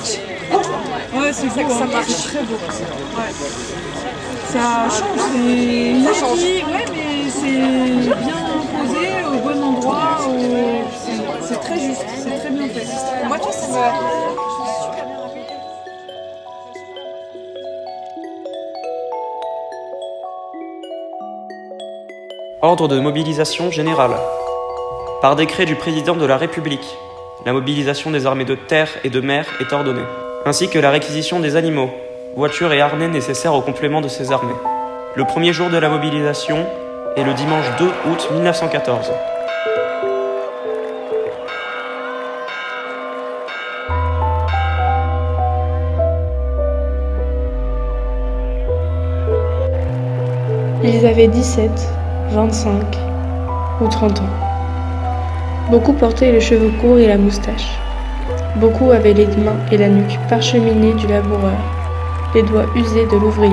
marche. Ouais, c'est beau, ça marche. C'est très beau. Ouais. Ça change, c'est une appli, ouais, mais c'est bien posé, au bon endroit, c'est très juste, c'est très bien fait. Moi, tu vois, ça me... Ordre de mobilisation générale. Par décret du président de la République, la mobilisation des armées de terre et de mer est ordonnée, ainsi que la réquisition des animaux, voitures et harnais nécessaires au complément de ces armées. Le premier jour de la mobilisation est le dimanche 2 août 1914. Ils avaient 17, 25 ou 30 ans. Beaucoup portaient les cheveux courts et la moustache. Beaucoup avaient les mains et la nuque parcheminées du laboureur, les doigts usés de l'ouvrier,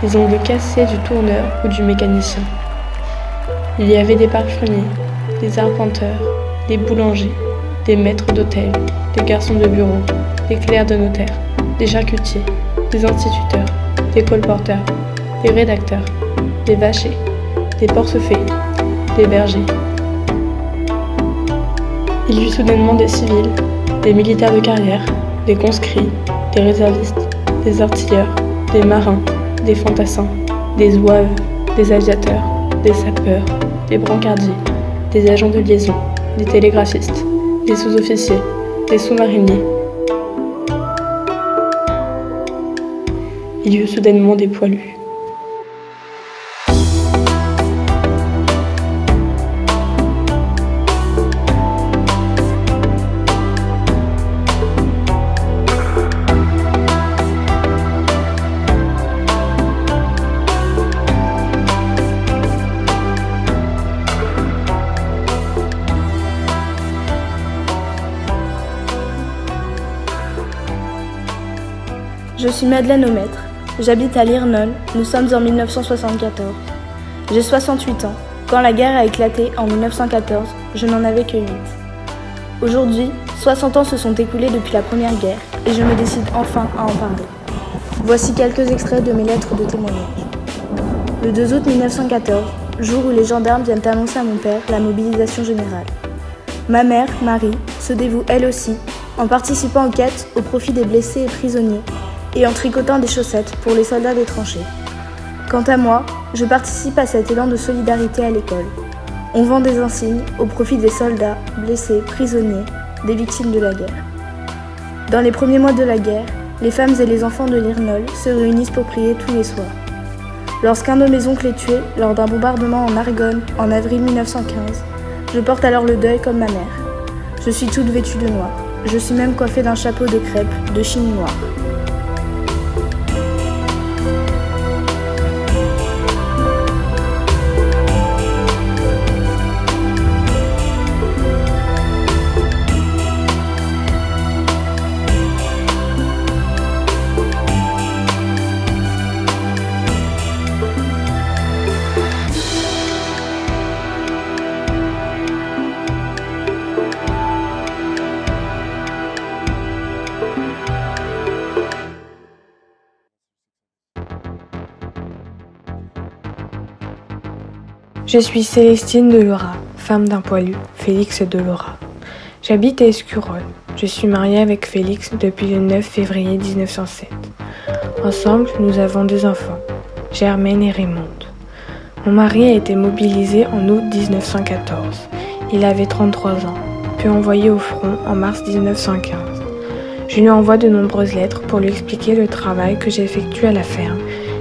les ongles cassés du tourneur ou du mécanicien. Il y avait des parfumés, des arpenteurs, des boulangers, des maîtres d'hôtel, des garçons de bureau, des clercs de notaire, des charcutiers, des instituteurs, des colporteurs, des rédacteurs, des vachers, des portefeuilles, des bergers. Il y eut soudainement des civils, des militaires de carrière, des conscrits, des réservistes, des artilleurs, des marins, des fantassins, des zouaves, des aviateurs, des sapeurs, des brancardiers, des agents de liaison, des télégraphistes, des sous-officiers, des sous-mariniers. Il y eut soudainement des poilus. Je suis Madeleine Aumaître, j'habite à Lirnol, nous sommes en 1974. J'ai 68 ans. Quand la guerre a éclaté en 1914, je n'en avais que 8. Aujourd'hui, 60 ans se sont écoulés depuis la Première Guerre et je me décide enfin à en parler. Voici quelques extraits de mes lettres de témoignage. Le 2 août 1914, jour où les gendarmes viennent annoncer à mon père la mobilisation générale. Ma mère, Marie, se dévoue elle aussi en participant aux quêtes au profit des blessés et prisonniers et en tricotant des chaussettes pour les soldats des tranchées. Quant à moi, je participe à cet élan de solidarité à l'école. On vend des insignes au profit des soldats, blessés, prisonniers, des victimes de la guerre. Dans les premiers mois de la guerre, les femmes et les enfants de Lirnol se réunissent pour prier tous les soirs. Lorsqu'un de mes oncles est tué lors d'un bombardement en Argonne en avril 1915, je porte alors le deuil comme ma mère. Je suis toute vêtue de noir. Je suis même coiffée d'un chapeau de crêpe de chine noire. Je suis Célestine Delora, femme d'un poilu, Félix Delora. J'habite à Escurolles. Je suis mariée avec Félix depuis le 9 février 1907. Ensemble, nous avons 2 enfants, Germaine et Raymonde. Mon mari a été mobilisé en août 1914. Il avait 33 ans, puis envoyé au front en mars 1915. Je lui envoie de nombreuses lettres pour lui expliquer le travail que j'effectue à la ferme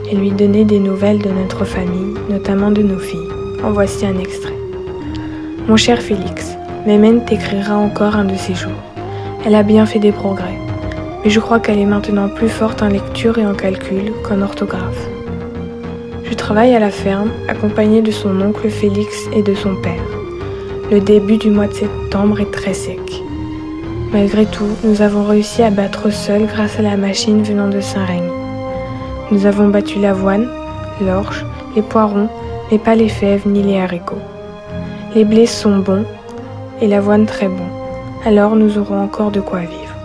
et lui donner des nouvelles de notre famille, notamment de nos filles. En voici un extrait. Mon cher Félix, Mémène t'écrira encore un de ces jours. Elle a bien fait des progrès, mais je crois qu'elle est maintenant plus forte en lecture et en calcul qu'en orthographe. Je travaille à la ferme, accompagnée de son oncle Félix et de son père. Le début du mois de septembre est très sec. Malgré tout, nous avons réussi à battre seuls grâce à la machine venant de Saint-Rémy. Nous avons battu l'avoine, l'orge, les poirons, mais pas les fèves ni les haricots. Les blés sont bons et l'avoine très bon, alors nous aurons encore de quoi vivre.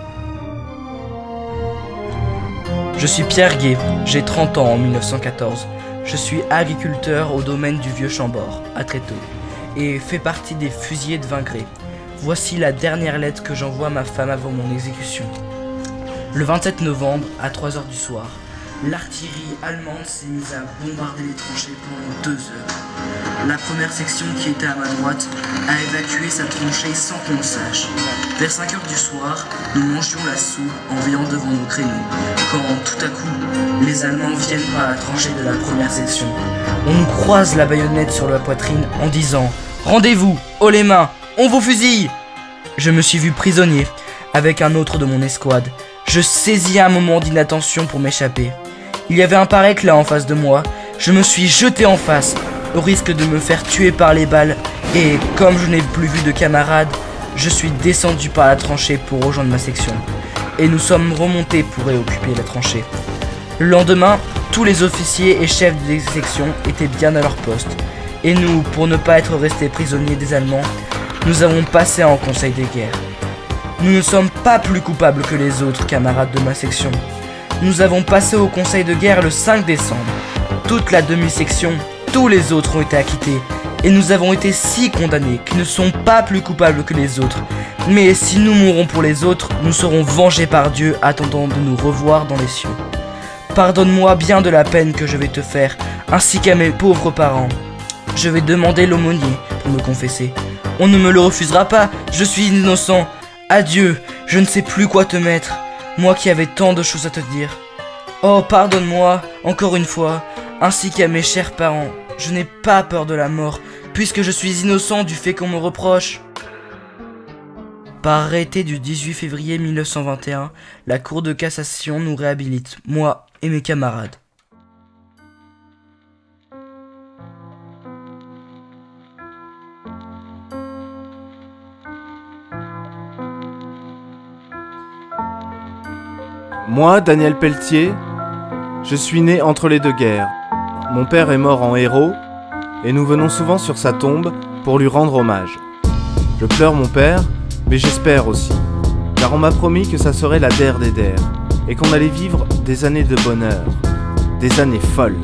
Je suis Pierre Gué, j'ai 30 ans en 1914. Je suis agriculteur au domaine du Vieux-Chambord, à Tréteaux, et fais partie des fusillés de Vingré. Voici la dernière lettre que j'envoie à ma femme avant mon exécution. Le 27 novembre, à 3h du soir, l'artillerie allemande s'est mise à bombarder les tranchées pendant 2 heures. La première section qui était à ma droite a évacué sa tranchée sans qu'on le sache. Vers 5h du soir, nous mangions la soupe en veillant devant nos créneaux, quand tout à coup, les Allemands viennent par la tranchée de la première section. On nous croise la baïonnette sur la poitrine en disant « Rendez-vous, haut les mains, on vous fusille !» Je me suis vu prisonnier avec un autre de mon escouade. Je saisis un moment d'inattention pour m'échapper. Il y avait un pareil là en face de moi. Je me suis jeté en face, au risque de me faire tuer par les balles, et comme je n'ai plus vu de camarades, je suis descendu par la tranchée pour rejoindre ma section. Et nous sommes remontés pour réoccuper la tranchée. Le lendemain, tous les officiers et chefs des sections étaient bien à leur poste. Et nous, pour ne pas être restés prisonniers des Allemands, nous avons passé en conseil de guerre. Nous ne sommes pas plus coupables que les autres camarades de ma section. Nous avons passé au conseil de guerre le 5 décembre. Toute la demi-section, tous les autres ont été acquittés. Et nous avons été si condamnés qu'ils ne sont pas plus coupables que les autres. Mais si nous mourons pour les autres, nous serons vengés par Dieu, attendant de nous revoir dans les cieux. Pardonne-moi bien de la peine que je vais te faire, ainsi qu'à mes pauvres parents. Je vais demander l'aumônier pour me confesser. On ne me le refusera pas, je suis innocent. Adieu, je ne sais plus quoi te mettre, moi qui avais tant de choses à te dire. Oh, pardonne-moi, encore une fois, ainsi qu'à mes chers parents. Je n'ai pas peur de la mort, puisque je suis innocent du fait qu'on me reproche. Par arrêté du 18 février 1921, la Cour de cassation nous réhabilite, moi et mes camarades. Moi, Daniel Pelletier, je suis né entre les deux guerres. Mon père est mort en héros, et nous venons souvent sur sa tombe pour lui rendre hommage. Je pleure mon père, mais j'espère aussi, car on m'a promis que ça serait la der des der, et qu'on allait vivre des années de bonheur, des années folles.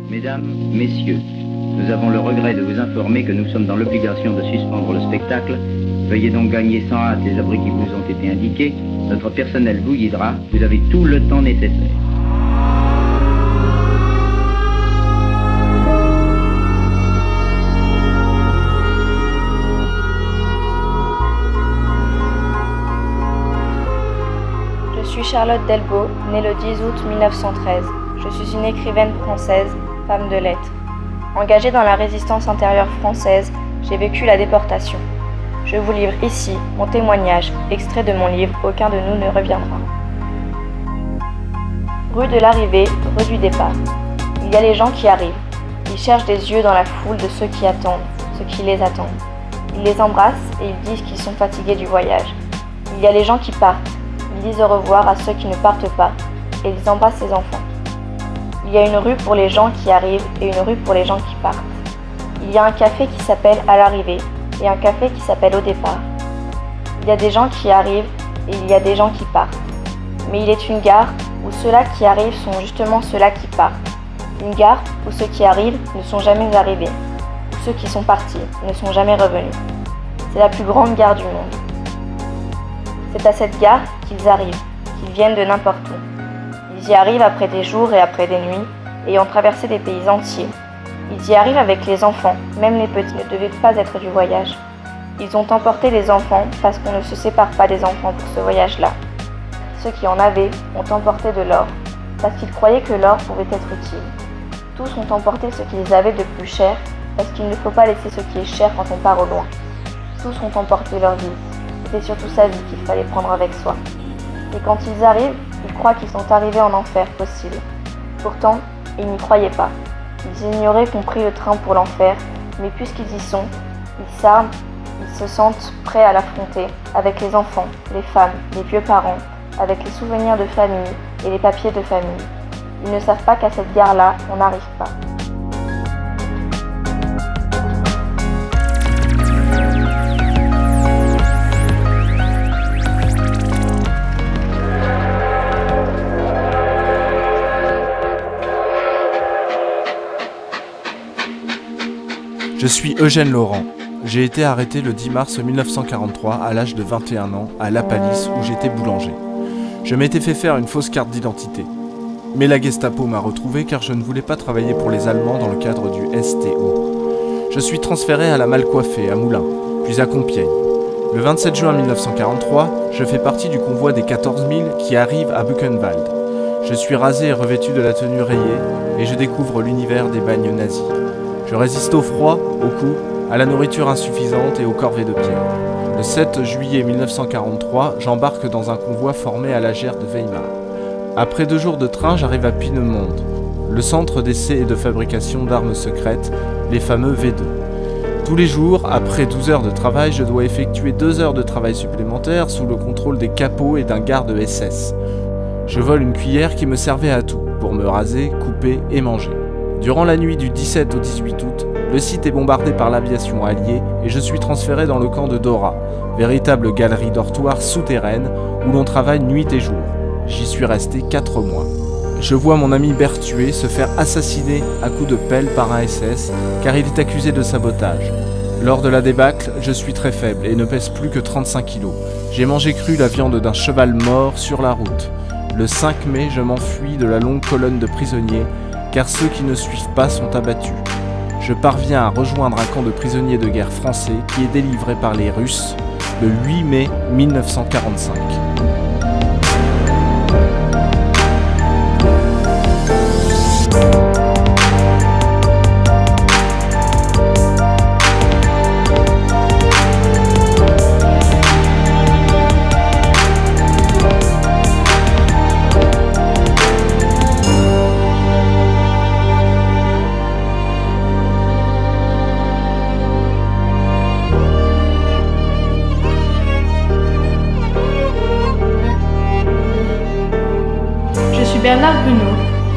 Mesdames, Messieurs, nous avons le regret de vous informer que nous sommes dans l'obligation de suspendre le spectacle. Veuillez donc gagner sans hâte les abris qui vous ont été indiqués. Notre personnel vous guidera. Vous avez tout le temps nécessaire. Je suis Charlotte Delbault, née le 10 août 1913. Je suis une écrivaine française, femme de lettres. Engagée dans la résistance intérieure française, j'ai vécu la déportation. Je vous livre ici mon témoignage, extrait de mon livre « Aucun de nous ne reviendra ». Rue de l'arrivée, rue du départ. Il y a les gens qui arrivent. Ils cherchent des yeux dans la foule de ceux qui attendent, ceux qui les attendent. Ils les embrassent et ils disent qu'ils sont fatigués du voyage. Il y a les gens qui partent. Ils disent au revoir à ceux qui ne partent pas et ils embrassent ses enfants. Il y a une rue pour les gens qui arrivent et une rue pour les gens qui partent. Il y a un café qui s'appelle à l'arrivée et un café qui s'appelle au départ. Il y a des gens qui arrivent et il y a des gens qui partent. Mais il est une gare où ceux-là qui arrivent sont justement ceux-là qui partent. Une gare où ceux qui arrivent ne sont jamais arrivés, où ceux qui sont partis ne sont jamais revenus. C'est la plus grande gare du monde. C'est à cette gare qu'ils arrivent, qu'ils viennent de n'importe où. Ils y arrivent après des jours et après des nuits, ayant traversé des pays entiers. Ils y arrivent avec les enfants, même les petits ne devaient pas être du voyage. Ils ont emporté les enfants parce qu'on ne se sépare pas des enfants pour ce voyage-là. Ceux qui en avaient ont emporté de l'or parce qu'ils croyaient que l'or pouvait être utile. Tous ont emporté ce qu'ils avaient de plus cher parce qu'il ne faut pas laisser ce qui est cher quand on part au loin. Tous ont emporté leur vie. C'était surtout sa vie qu'il fallait prendre avec soi. Et quand ils arrivent, ils croient qu'ils sont arrivés en enfer possible. Pourtant, ils n'y croyaient pas. Ils ignoraient qu'on prit le train pour l'enfer, mais puisqu'ils y sont, ils s'arment, ils se sentent prêts à l'affronter avec les enfants, les femmes, les vieux parents, avec les souvenirs de famille et les papiers de famille. Ils ne savent pas qu'à cette gare-là, on n'arrive pas. Je suis Eugène Laurent. J'ai été arrêté le 10 mars 1943 à l'âge de 21 ans à La Palisse où j'étais boulanger. Je m'étais fait faire une fausse carte d'identité. Mais la Gestapo m'a retrouvé car je ne voulais pas travailler pour les Allemands dans le cadre du STO. Je suis transféré à la Malcoiffée à Moulins, puis à Compiègne. Le 27 juin 1943, je fais partie du convoi des 14 000 qui arrive à Buchenwald. Je suis rasé et revêtu de la tenue rayée et je découvre l'univers des bagnes nazis. Je résiste au froid, au coups, à la nourriture insuffisante et aux corvées de pierre. Le 7 juillet 1943, j'embarque dans un convoi formé à la gare de Weimar. Après 2 jours de train, j'arrive à Peenemünde, le centre d'essai et de fabrication d'armes secrètes, les fameux V2. Tous les jours, après 12 heures de travail, je dois effectuer 2 heures de travail supplémentaires sous le contrôle des capots et d'un garde SS. Je vole une cuillère qui me servait à tout, pour me raser, couper et manger. Durant la nuit du 17 au 18 août, le site est bombardé par l'aviation alliée et je suis transféré dans le camp de Dora, véritable galerie dortoir souterraine où l'on travaille nuit et jour. J'y suis resté 4 mois. Je vois mon ami Berthué se faire assassiner à coups de pelle par un SS car il est accusé de sabotage. Lors de la débâcle, je suis très faible et ne pèse plus que 35 kg. J'ai mangé cru la viande d'un cheval mort sur la route. Le 5 mai, je m'enfuis de la longue colonne de prisonniers car ceux qui ne suivent pas sont abattus. Je parviens à rejoindre un camp de prisonniers de guerre français qui est délivré par les Russes le 8 mai 1945. Bernard Bruno,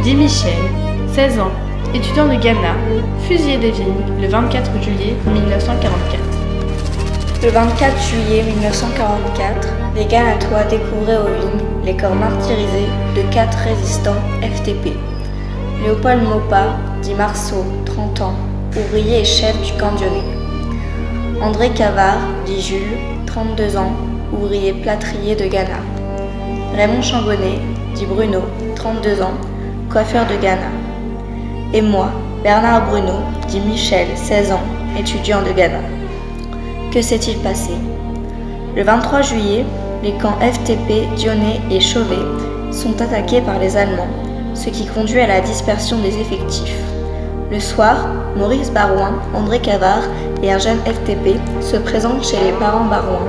dit Michel, 16 ans, étudiant de Ghana, fusillé des vignes le 24 juillet 1944. Le 24 juillet 1944, les Ghanatois découvraient aux vignes les corps martyrisés de 4 résistants FTP. Léopold Maupas, dit Marceau, 30 ans, ouvrier et chef du camp Dionné. André Cavard, dit Jules, 32 ans, ouvrier plâtrier de Ghana. Raymond Chambonnet, dit Bruno, 32 ans, coiffeur de Ghana. Et moi, Bernard Bruno, dit Michel, 16 ans, étudiant de Ghana. Que s'est-il passé? Le 23 juillet, les camps FTP, Dionné et Chauvet sont attaqués par les Allemands, ce qui conduit à la dispersion des effectifs. Le soir, Maurice Barouin, André Cavard et un jeune FTP se présentent chez les parents Barouin,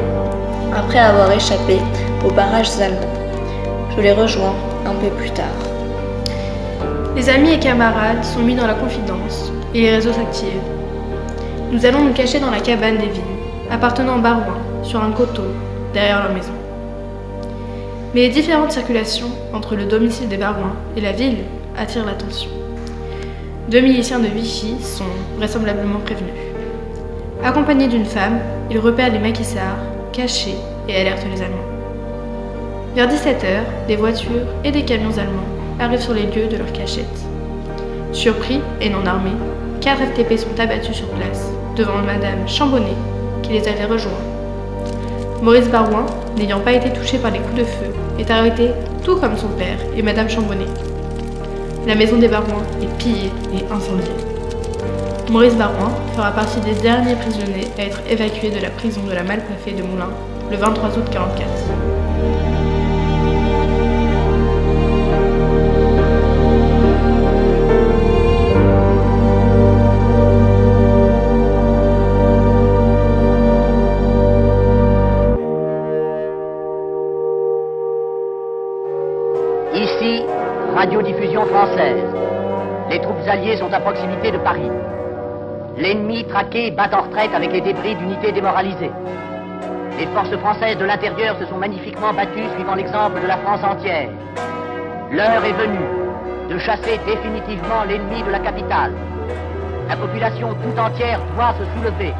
après avoir échappé aux barrages allemands. Je les rejoins un peu plus tard. Les amis et camarades sont mis dans la confidence et les réseaux s'activent. Nous allons nous cacher dans la cabane des vignes, appartenant à Barouin, sur un coteau, derrière leur maison. Mais les différentes circulations entre le domicile des Barouins et la ville attirent l'attention. 2 miliciens de Vichy sont vraisemblablement prévenus. Accompagnés d'une femme, ils repèrent les maquisards, cachés, et alertent les Allemands. Vers 17h, des voitures et des camions allemands arrivent sur les lieux de leur cachette. Surpris et non armés, 4 FTP sont abattus sur place, devant Madame Chambonnet, qui les avait rejoints. Maurice Barouin, n'ayant pas été touché par les coups de feu, est arrêté tout comme son père et Madame Chambonnet. La maison des Barouin est pillée et incendiée. Maurice Barouin fera partie des derniers prisonniers à être évacués de la prison de la Malpafée de Moulins le 23 août 1944. Ici, radiodiffusion française. Les troupes alliées sont à proximité de Paris. L'ennemi traqué bat en retraite avec les débris d'unités démoralisées. Les forces françaises de l'intérieur se sont magnifiquement battues suivant l'exemple de la France entière. L'heure est venue de chasser définitivement l'ennemi de la capitale. La population tout entière doit se soulever.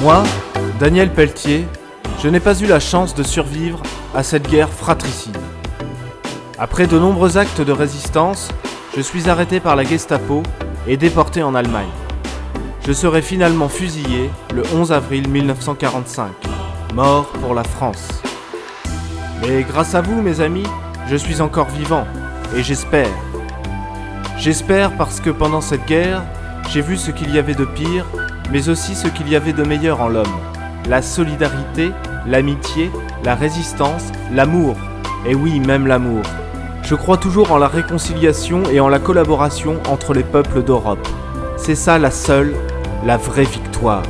Moi, Daniel Pelletier, je n'ai pas eu la chance de survivre à cette guerre fratricide. Après de nombreux actes de résistance, je suis arrêté par la Gestapo et déporté en Allemagne. Je serai finalement fusillé le 11 avril 1945, mort pour la France. Mais grâce à vous, mes amis, je suis encore vivant, et j'espère. J'espère parce que pendant cette guerre, j'ai vu ce qu'il y avait de pire, mais aussi ce qu'il y avait de meilleur en l'homme. La solidarité, l'amitié, la résistance, l'amour. Et oui, même l'amour. Je crois toujours en la réconciliation et en la collaboration entre les peuples d'Europe. C'est ça la seule, la vraie victoire.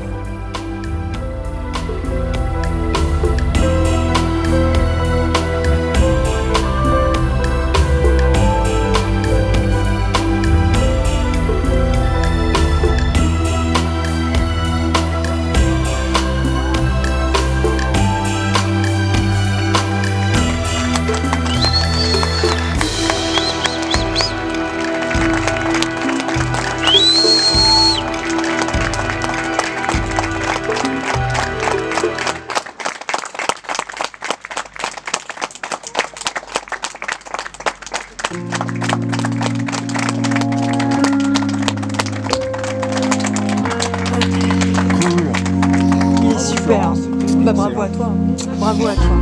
Super. Bah, bravo à toi. Bravo à toi.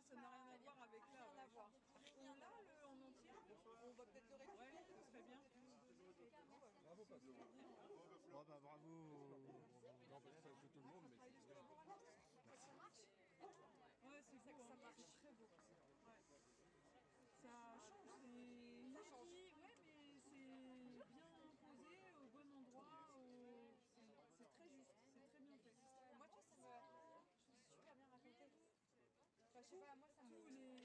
ça n'a rien à voir avec là. Rien à voir. On l'a en entier. On va peut-être le récupérer. Ouais, ce serait bien. Bravo Pablo. Bon, bah, bravo. Non, peut-être pas que tout le monde, mais c'est bien. Merci. Ouais, c'est ça que ça marche. C'est très beau. Ouais. Ça change, ouais, mais c'est bien posé, au bon endroit, c'est très juste, c'est très bien fait. Moi, tu vois, je trouve super bien raconté. Enfin, je sais pas, moi, ça me... Tous les